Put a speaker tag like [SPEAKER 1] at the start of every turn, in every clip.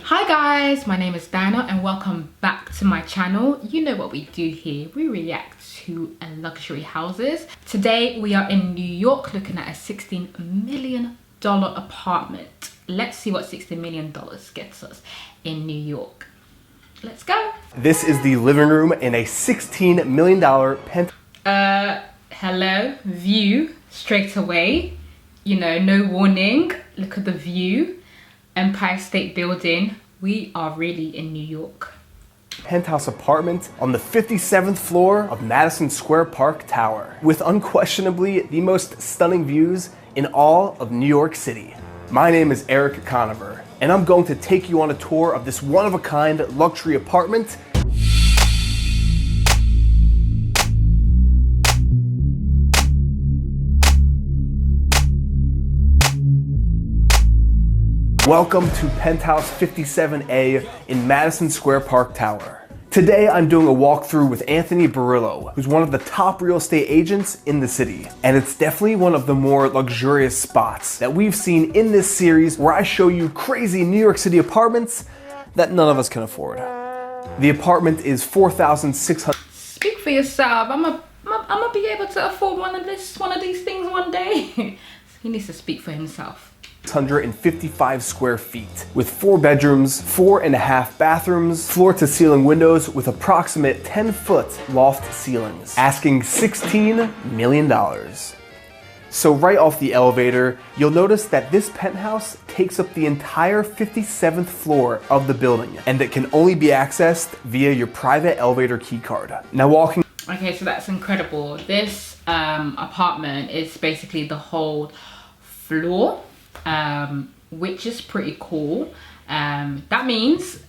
[SPEAKER 1] Hi guys, my name is Diana and welcome back to my channel. You know what we do here, we react to luxury houses. Today we are in New York looking at a $16 million apartment. Let's see what $16 million gets us in New York. Let's go.
[SPEAKER 2] This is the living room in a $16 million penthouse.
[SPEAKER 1] Hello, view straight away. You know, no warning. Look at the view. Empire State Building. We are really in New York.
[SPEAKER 2] Penthouse apartment on the 57th floor of Madison Square Park Tower, with unquestionably the most stunning views in all of New York City. My name is Erik Conover, and I'm going to take you on a tour of this one-of-a-kind luxury apartment. Welcome to Penthouse 57A in Madison Square Park Tower. Today I'm doing a walkthrough with Anthony Barillo, who's one of the top real estate agents in the city. And it's definitely one of the more luxurious spots that we've seen in this series where I show you crazy New York City apartments that none of us can afford. The apartment is 4,600.
[SPEAKER 1] Speak for yourself. I'm gonna be able to afford one of these things one day. He needs to speak for himself.
[SPEAKER 2] 655 square feet, with 4 bedrooms, 4.5 bathrooms, floor-to-ceiling windows with approximate 10-foot loft ceilings, asking $16 million. So right off the elevator, you'll notice that this penthouse takes up the entire 57th floor of the building, and it can only be accessed via your private elevator key card. Now walking...
[SPEAKER 1] Okay, so that's incredible. This apartment is basically the whole floor. Which is pretty cool. That means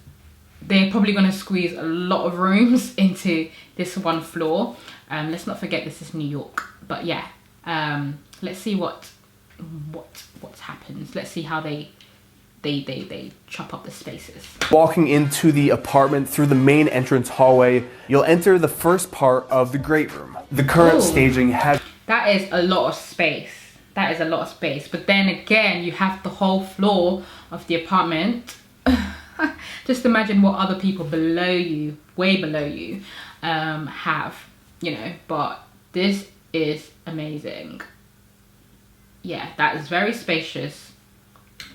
[SPEAKER 1] they're probably going to squeeze a lot of rooms into this one floor. Let's not forget this is New York. But yeah, let's see what happens. Let's see how they chop up the spaces.
[SPEAKER 2] Walking into the apartment through the main entrance hallway, you'll enter the first part of the great room. The current staging has...
[SPEAKER 1] That is a lot of space. That is a lot of space, but then again, you have the whole floor of the apartment. Just imagine what other people below you, way below you, have, you know, but this is amazing. Yeah, that is very spacious.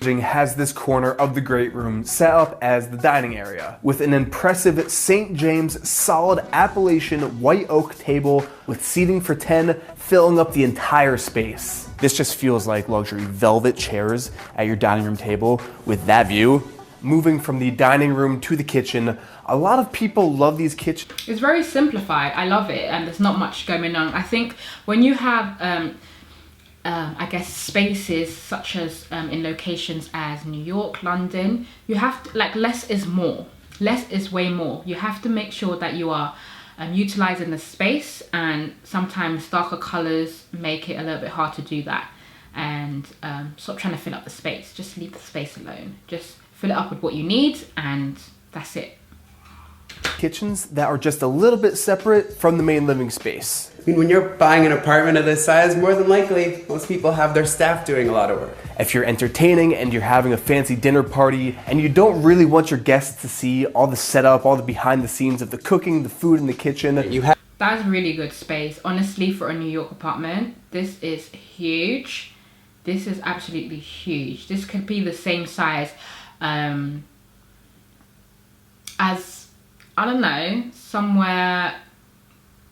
[SPEAKER 2] Has this corner of the great room set up as the dining area with an impressive St. James solid Appalachian white oak table with seating for 10 filling up the entire space. This just feels like luxury. Velvet chairs at your dining room table with that view. Moving from the dining room to the kitchen, a lot of people love these kitchens.
[SPEAKER 1] It's very simplified. I love it, and there's not much going on. I think when you have I guess spaces such as in locations as New York, London, you have to, like, less is more. Less is way more. You have to make sure that you are utilizing the space, and sometimes darker colors make it a little bit hard to do that. And stop trying to fill up the space. Just leave the space alone. Just fill it up with what you need, and that's it.
[SPEAKER 2] Kitchens that are just a little bit separate from the main living space.
[SPEAKER 3] I mean, when you're buying an apartment of this size, more than likely, most people have their staff doing a lot of work.
[SPEAKER 2] If you're entertaining and you're having a fancy dinner party and you don't really want your guests to see all the setup, all the behind the scenes of the cooking, the food in the kitchen,
[SPEAKER 1] that's really good space. Honestly, for a New York apartment, this is huge. This is absolutely huge. This could be the same size as, I don't know, somewhere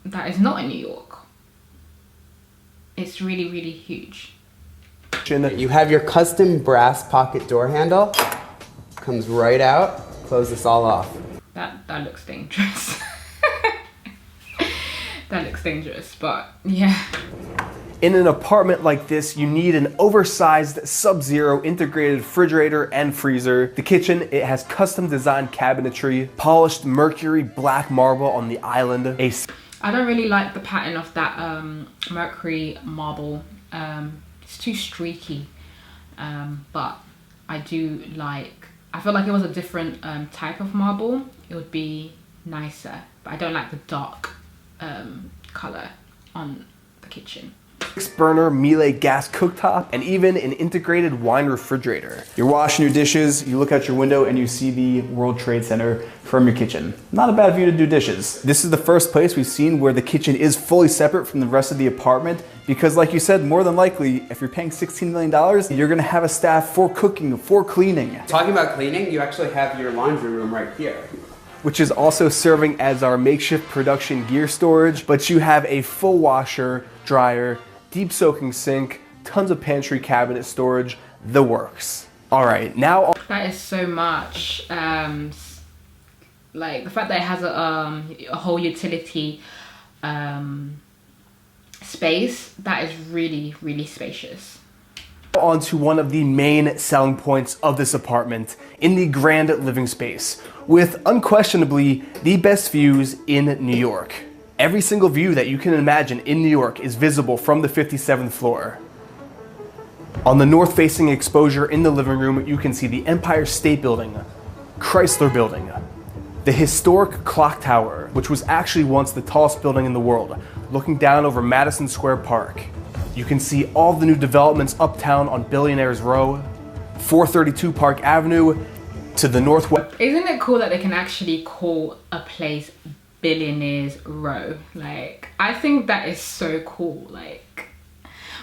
[SPEAKER 1] that is not in New York. It's really, really huge.
[SPEAKER 3] You have your custom brass pocket door handle. Comes right out. Close this all off.
[SPEAKER 1] That looks dangerous. That looks dangerous, but yeah.
[SPEAKER 2] In an apartment like this, you need an oversized Sub-Zero integrated refrigerator and freezer. The kitchen, it has custom designed cabinetry, polished mercury black marble on the island.
[SPEAKER 1] I don't really like the pattern of that mercury marble. It's too streaky, but I do like, I feel like it was a different type of marble, it would be nicer, but I don't like the dark color on the kitchen.
[SPEAKER 2] 6-burner Miele gas cooktop, and even an integrated wine refrigerator.
[SPEAKER 4] You're washing your dishes, you look out your window and you see the World Trade Center from your kitchen. Not a bad view to do dishes. This is the first place we've seen where the kitchen is fully separate from the rest of the apartment because, like you said, more than likely, if you're paying $16 million, you're gonna have a staff for cooking, for cleaning.
[SPEAKER 3] Talking about cleaning, you actually have your laundry room right here,
[SPEAKER 2] which is also serving as our makeshift production gear storage, but you have a full washer, dryer, deep soaking sink, tons of pantry cabinet storage, the works. All right, now.
[SPEAKER 1] That is so much. Like the fact that it has a whole utility space, that is really, really spacious.
[SPEAKER 2] Onto one of the main selling points of this apartment in the grand living space, with unquestionably the best views in New York. Every single view that you can imagine in New York is visible from the 57th floor. On the north-facing exposure in the living room, you can see the Empire State Building, Chrysler Building, the historic clock tower, which was actually once the tallest building in the world, looking down over Madison Square Park. You can see all the new developments uptown on Billionaires Row, 432 Park Avenue, to the northwest.
[SPEAKER 1] Isn't it cool that they can actually call a place Billionaires Row? Like, I think that is so cool. Like,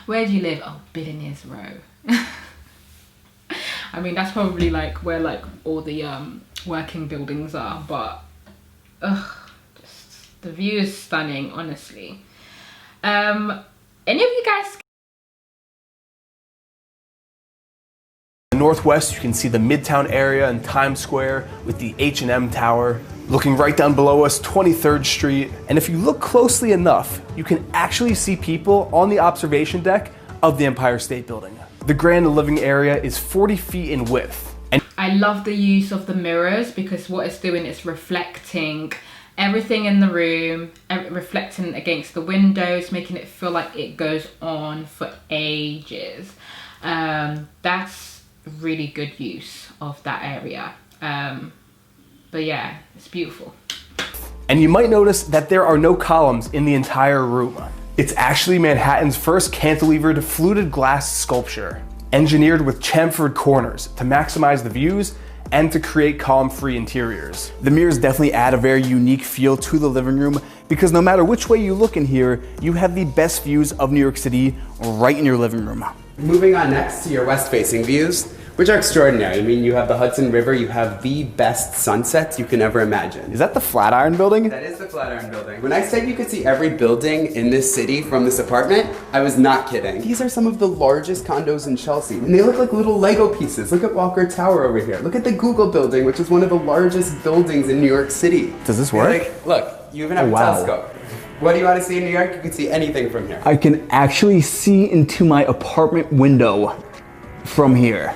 [SPEAKER 1] where do you live? Oh, Billionaires Row. I mean, that's probably like where like all the working buildings are, but just the view is stunning, honestly. Any of you guys?
[SPEAKER 2] Northwest, you can see the Midtown area and Times Square with the H&M Tower. Looking right down below us, 23rd Street. And if you look closely enough, you can actually see people on the observation deck of the Empire State Building. The grand living area is 40 feet in width. And
[SPEAKER 1] I love the use of the mirrors because what it's doing is reflecting everything in the room, reflecting against the windows, making it feel like it goes on for ages. That's really good use of that area. But yeah, it's beautiful.
[SPEAKER 2] And you might notice that there are no columns in the entire room. It's actually Manhattan's first cantilevered fluted glass sculpture, engineered with chamfered corners to maximize the views and to create column-free interiors.
[SPEAKER 4] The mirrors definitely add a very unique feel to the living room because no matter which way you look in here, you have the best views of New York City right in your living room.
[SPEAKER 3] Moving on next to your west-facing views, which are extraordinary. I mean, you have the Hudson River, you have the best sunsets you can ever imagine.
[SPEAKER 4] Is that the Flatiron Building?
[SPEAKER 3] That is the Flatiron Building. When I said you could see every building in this city from this apartment, I was not kidding. These are some of the largest condos in Chelsea, and they look like little Lego pieces. Look at Walker Tower over here. Look at the Google Building, which is one of the largest buildings in New York City.
[SPEAKER 4] Does this work?
[SPEAKER 3] Like, look, you even have a telescope. What do you want to see in New York? You can see anything from here.
[SPEAKER 4] I can actually see into my apartment window from here.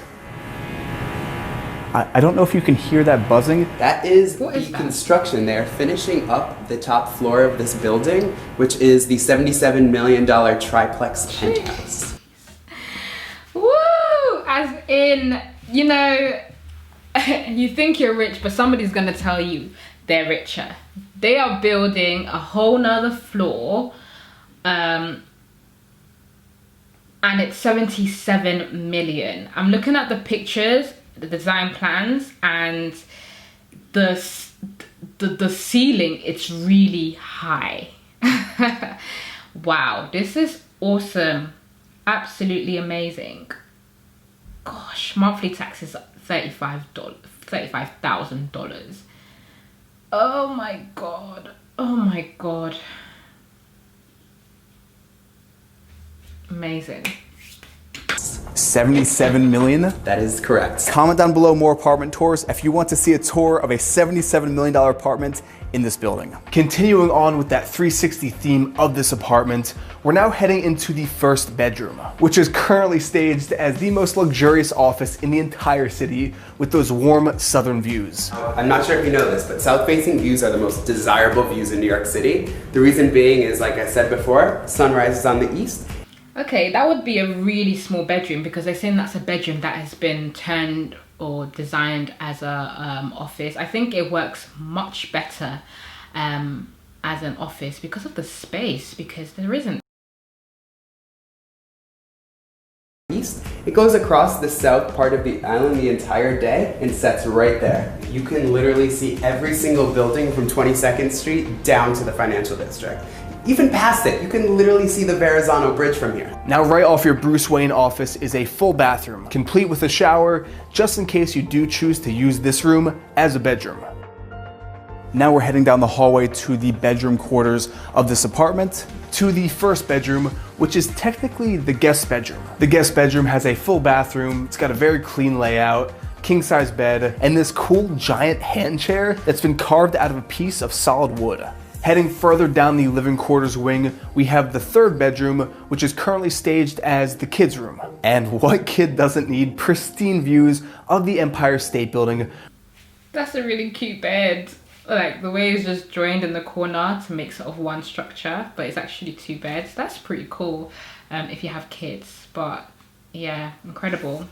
[SPEAKER 4] I don't know if you can hear that buzzing.
[SPEAKER 3] That is
[SPEAKER 1] What is
[SPEAKER 3] the
[SPEAKER 1] that?
[SPEAKER 3] construction. They are finishing up the top floor of this building, which is the $77 million triplex penthouse.
[SPEAKER 1] Woo! As in, you know, you think you're rich, but somebody's gonna tell you they're richer. They are building a whole nother floor, and it's 77 million. I'm looking at the pictures, the design plans, and the ceiling, it's really high. Wow, this is awesome. Absolutely amazing. Gosh, monthly tax is $35,000. Oh my god. Oh my god. Amazing.
[SPEAKER 4] 77 million?
[SPEAKER 3] That is correct.
[SPEAKER 4] Comment down below more apartment tours if you want to see a tour of a $77 million apartment in this building.
[SPEAKER 2] Continuing on with that 360 theme of this apartment, we're now heading into the first bedroom, which is currently staged as the most luxurious office in the entire city with those warm southern views.
[SPEAKER 3] I'm not sure if you know this, but south-facing views are the most desirable views in New York City. The reason being is, like I said before, sunrise is on the east.
[SPEAKER 1] Okay, that would be a really small bedroom because they're saying that's a bedroom that has been turned or designed as a office. I think it works much better as an office because of the space, because there isn't
[SPEAKER 3] It goes across the south part of the island the entire day and sets right there. You can literally see every single building from 22nd Street down to the financial district. Even past it, you can literally see the Verrazano Bridge from here.
[SPEAKER 2] Now right off your Bruce Wayne office is a full bathroom, complete with a shower, just in case you do choose to use this room as a bedroom. Now we're heading down the hallway to the bedroom quarters of this apartment, to the first bedroom, which is technically the guest bedroom. The guest bedroom has a full bathroom, it's got a very clean layout, king size bed, and this cool giant hand chair that's been carved out of a piece of solid wood. Heading further down the living quarters wing, we have the third bedroom, which is currently staged as the kids' room. And what kid doesn't need pristine views of the Empire State Building?
[SPEAKER 1] That's a really cute bed. Like the way it's just joined in the corner to make sort of one structure, but it's actually two beds. That's pretty cool if you have kids, but yeah, incredible.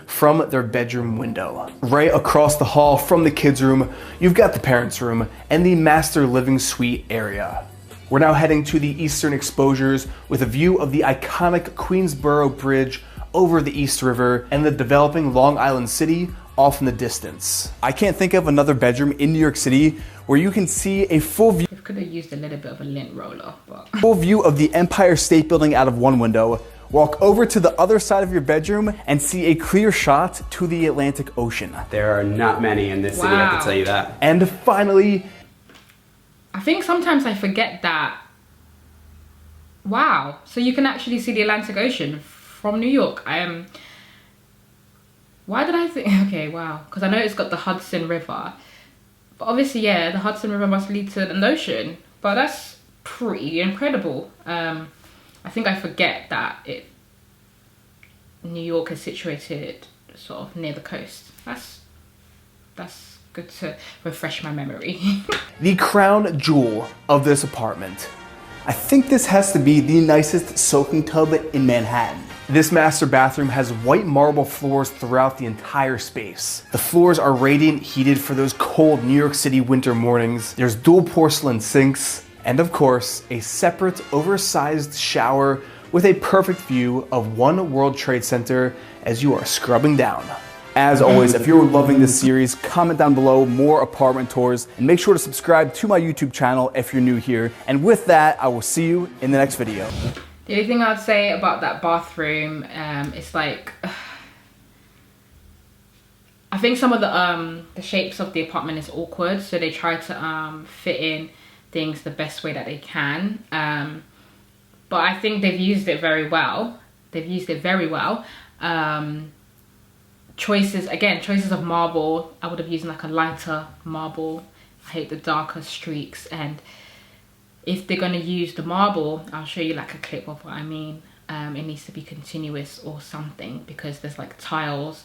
[SPEAKER 2] From their bedroom window. Right across the hall from the kids' room, you've got the parents' room and the master living suite area. We're now heading to the eastern exposures with a view of the iconic Queensboro Bridge over the East River and the developing Long Island City off in the distance. I can't think of another bedroom in New York City where you can see a full view.
[SPEAKER 1] We could have used a little bit of a lint roller, but
[SPEAKER 2] Full view of the Empire State Building out of one window. Walk over to the other side of your bedroom and see a clear shot to the Atlantic Ocean.
[SPEAKER 3] There are not many in this city, I can tell you that.
[SPEAKER 2] And finally,
[SPEAKER 1] I think sometimes I forget that. Wow, so you can actually see the Atlantic Ocean from New York. Why did I think, okay, wow, because I know it's got the Hudson River, but obviously, yeah, the Hudson River must lead to an ocean, but that's pretty incredible. I think I forget that New York is situated sort of near the coast. That's good to refresh my memory.
[SPEAKER 2] the crown jewel of this apartment. I think this has to be the nicest soaking tub in Manhattan. This master bathroom has white marble floors throughout the entire space. The floors are radiant heated for those cold New York City winter mornings. There's dual porcelain sinks, and of course, a separate oversized shower with a perfect view of One World Trade Center as you are scrubbing down. As always, if you're loving this series, comment down below more apartment tours and make sure to subscribe to my YouTube channel if you're new here. And with that, I will see you in the next video.
[SPEAKER 1] The only thing I'd say about that bathroom, it's like, I think some of the shapes of the apartment is awkward, so they try to fit in things the best way that they can. But I think they've used it very well. Choices of marble, I would have used like a lighter marble. I hate the darker streaks, and if they're going to use the marble, I'll show you like a clip of what I mean. It needs to be continuous or something, because there's like tiles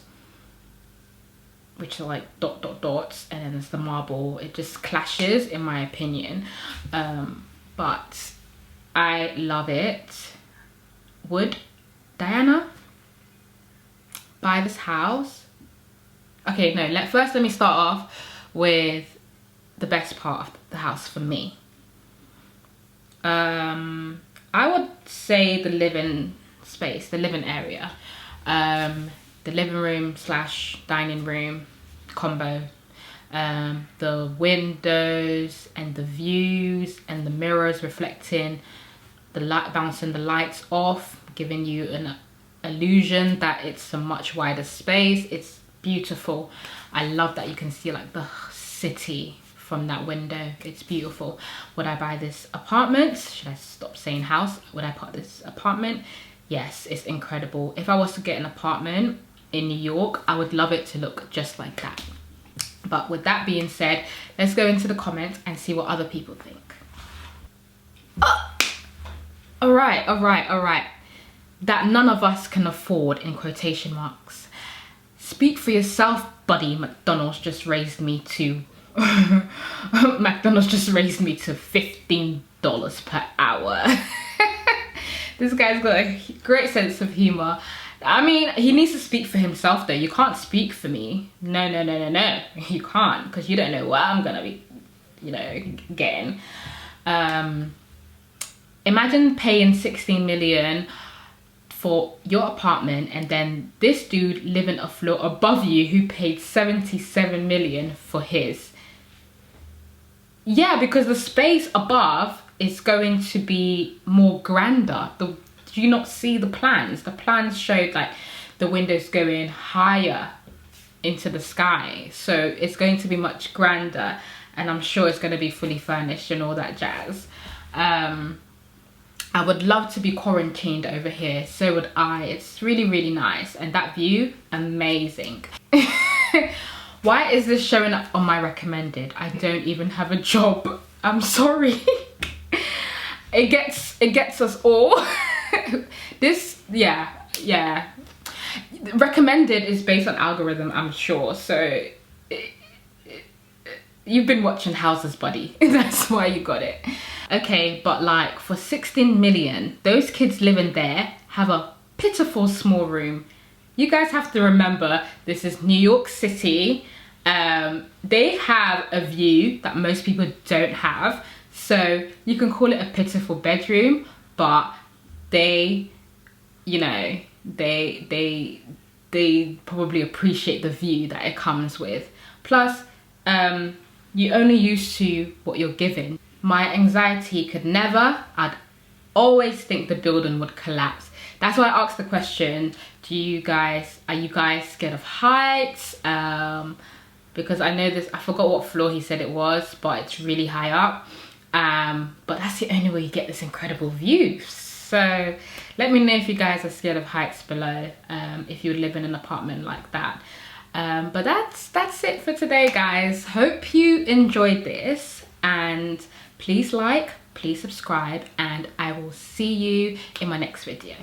[SPEAKER 1] which are like dots, and then there's the marble. It just clashes in my opinion, but I love it. Would Diana buy this house? Okay, no, first let me start off with the best part of the house for me. I would say the living space, the living area, the living room / dining room combo, the windows and the views and the mirrors reflecting the light, bouncing the lights off, giving you an illusion that it's a much wider space. It's beautiful. I love that you can see like the city from that window. It's beautiful. Would I buy this apartment? Should I stop saying house? Would I buy this apartment? Yes, it's incredible. If I was to get an apartment in New York, I would love it to look just like that. But with that being said, let's go into the comments and see what other people think. All right. That none of us can afford, in quotation marks. Speak for yourself, buddy. McDonald's just raised me to $15 per hour. This guy's got a great sense of humor. I mean, he needs to speak for himself though. You can't speak for me. No. You can't, because you don't know what I'm gonna be, getting. Imagine paying 16 million for your apartment, and then this dude living a floor above you who paid 77 million for his. Yeah, because the space above is going to be more grander. Do you not see the plans? The plans showed like the windows going higher into the sky, so it's going to be much grander, and I'm sure it's going to be fully furnished and all that jazz. I would love to be quarantined over here, so would I. It's really, really nice, and that view, amazing. Why is this showing up on my recommended? I don't even have a job. I'm sorry. It gets us all. This, yeah. Recommended is based on algorithm, I'm sure, so you've been watching houses, buddy. That's why you got it. Okay, but like for 16 million, those kids living there have a pitiful small room. You guys have to remember, this is New York City. They have a view that most people don't have, so you can call it a pitiful bedroom, but they, you know, they probably appreciate the view that it comes with. Plus, you're only used to what you're given. My anxiety could never, I'd always think the building would collapse. That's why I asked the question, are you guys scared of heights? Because I know this, I forgot what floor he said it was, but it's really high up. But that's the only way you get this incredible view. So let me know if you guys are scared of heights below, if you live in an apartment like that. But that's it for today, guys. Hope you enjoyed this, and please like, please subscribe, and I will see you in my next video.